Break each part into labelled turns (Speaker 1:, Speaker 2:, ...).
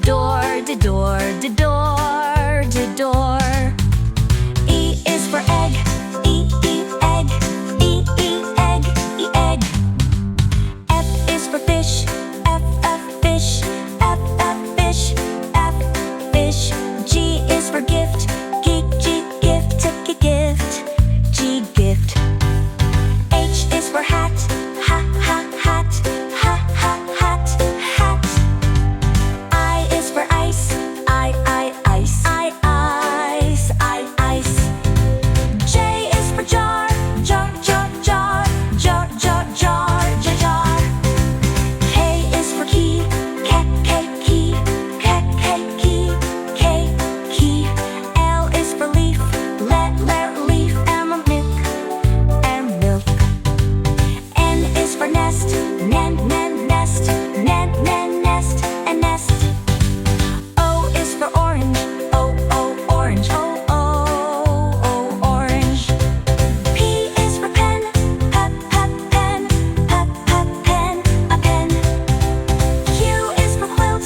Speaker 1: door, the door, the door, the door. E is for egg, egg, egg, egg. F is for fish, fish, fish, fish. G is for gift, gift, gift, gift. H is for hat, hat, hat, hat. I is for ice, ice, ice. J is for jar, jar, jar. K is for key, key. L is for leaf, leaf. M milk. N is for nest, nest, and nest. O is for orange, orange, orange. P is for pen, pen, a pen. Q is for quilt,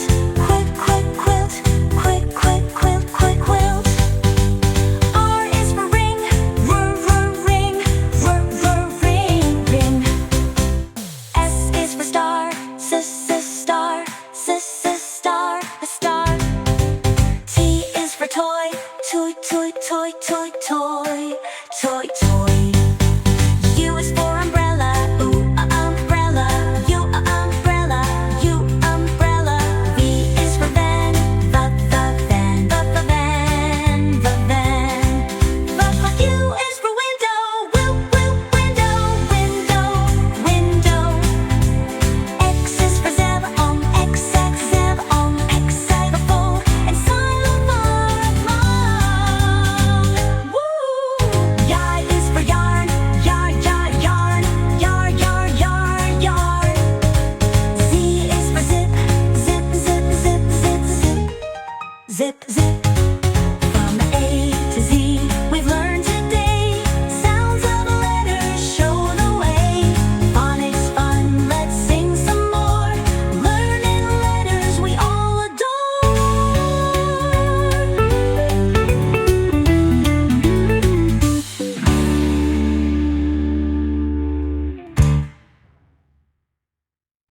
Speaker 1: quilt. R is for ring, ring. S is for star, star. T is for toy, toy.